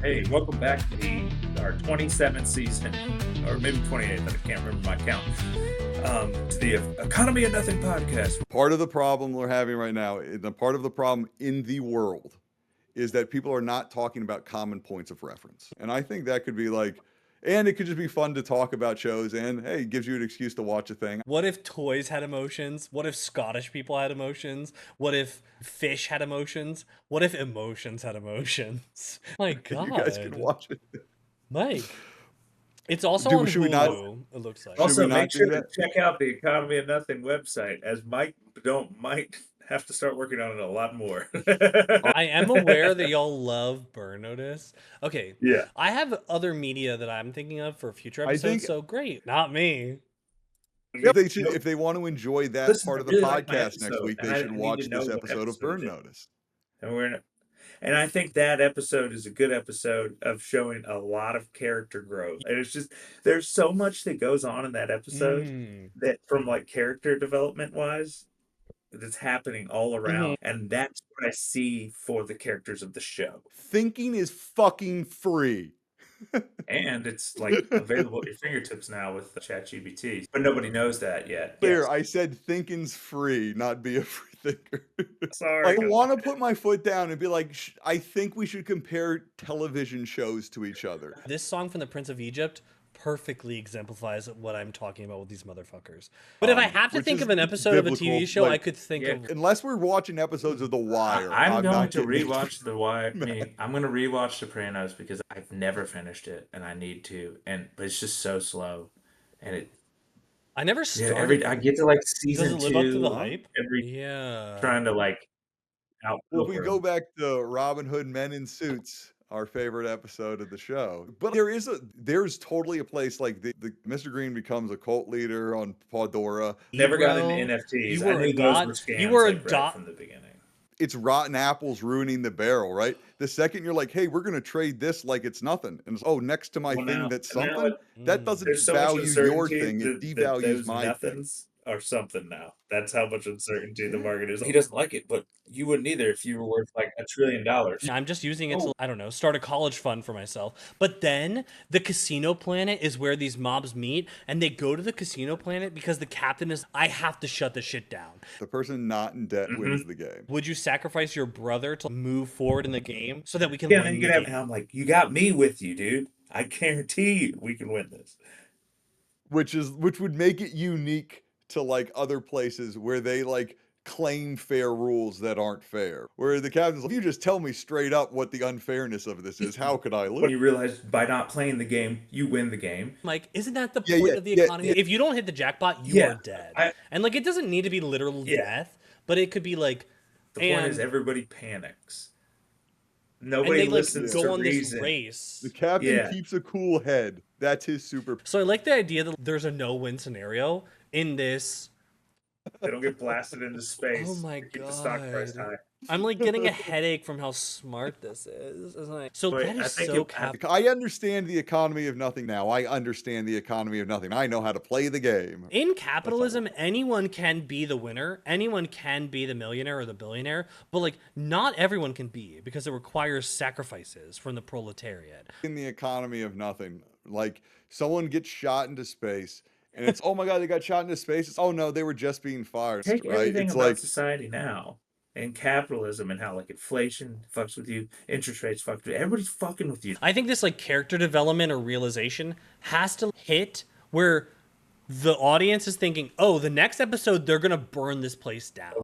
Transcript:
Hey, welcome back to our 27th season, or maybe 28th, I can't remember my count, to the Economy of Nothing podcast. Part of the problem we're having right now, the part of the problem in the world, is that people are not talking about common points of reference. And I think that could be like, and it could just be fun to talk about shows, and hey, it gives you an excuse to watch a thing. What if toys had emotions? What if Scottish people had emotions? What if fish had emotions? What if emotions had emotions? My God. You guys can watch it. Mike. It's also on should we not- Hulu, it looks like. Also, we not make do sure to that? check out the Economy of Nothing website, as Mike might have to start working on it a lot more. I am aware that y'all love Burn Notice. Okay. Yeah. I have other media that I'm thinking of for future I episodes, think- so great. Not me. If they want to enjoy that Listen, part I of the really like my podcast next episode, week, and they I should need watch to know this what episode of episode Burn it is. Notice. And I think that episode is a good episode of showing a lot of character growth. And it's just, there's so much that goes on in that episode that from like character development wise, that's happening all around. And that's what I see for the characters of the show. Thinking is fucking free. And it's like available at your fingertips now with ChatGPT. But nobody knows that yet. There, Yes. I said thinking's free, not be a free thinker. Sorry. I want to put my foot down and be like, I think we should compare television shows to each other. This song from the Prince of Egypt perfectly exemplifies what I'm talking about with these motherfuckers. But if I have to which think is of an episode of a biblical, TV show, like- I could think Yeah. of. Unless we're watching episodes of The Wire. I'm going not to getting into rewatch The Wire. I'm going to rewatch Sopranos because I've never finished it and I need to. But it's just so slow, and it. I never started. I get to like Does season it live up to the 2. hype? Every Yeah. Trying to like out. Well, if we go back to Robin Hood Men in Suits, our favorite episode of the show. But there's totally a place like the Mr. Green becomes a cult leader on Pandora. Never got into Ebro, NFTs. you were I a knew god- those were scams you were a like, dot- right from the beginning. It's rotten apples ruining the barrel, right? The second you're like, hey, we're going to trade this like it's nothing. And it's, next to my Well, thing now- that's now something, that doesn't There's so much value your uncertainty thing. It that devalues those my thing. nothings are something now. That's how much uncertainty the market is. He doesn't like it, but you wouldn't either if you were worth like $1 trillion. I'm just using it to, I don't know, start a college fund for myself. But then the casino planet is where these mobs meet, and they go to the casino planet because the captain is, I have to shut the shit down. The person not in debt wins the game. Would you sacrifice your brother to move forward in the game so that we can Yeah, win then the you could have. game? And I'm like, you got me with you, dude. I guarantee you, we can win this. Which would make it unique to like other places where they like claim fair rules that aren't fair. Where the captain's like, if you just tell me straight up what the unfairness of this is, how could I When lose? you realize by not playing the game, you win the game. Like, isn't that the Yeah, point yeah, of the yeah, economy? yeah. If you don't hit the jackpot, you Yeah, are dead. and like, it doesn't need to be literal Yeah. death, but it could be like, The point is, and everybody panics. and Nobody they like listens go to on this reason. race. The captain Yeah. keeps a cool head. That's his super. So I like the idea that there's a no-win scenario in this. They don't get blasted into space. Oh my Keep the stock price God. high. I'm like getting a headache from how smart this is. It's like, so But that I is think so it- I understand the economy of nothing now. I understand the economy of nothing. I know how to play the game. In capitalism, anyone can be the winner. Anyone can be the millionaire or the billionaire. But like, not everyone can be because it requires sacrifices from the proletariat. In the economy of nothing, like someone gets shot into space, and it's oh my god, they got shot into space. It's oh no, they were just being fired. Take Right? everything It's about like society now and capitalism and how like inflation fucks with you, interest rates fuck with you. Everybody's fucking with you. I think this like character development or realization has to hit where the audience is thinking, oh, the next episode, they're going to burn this place down.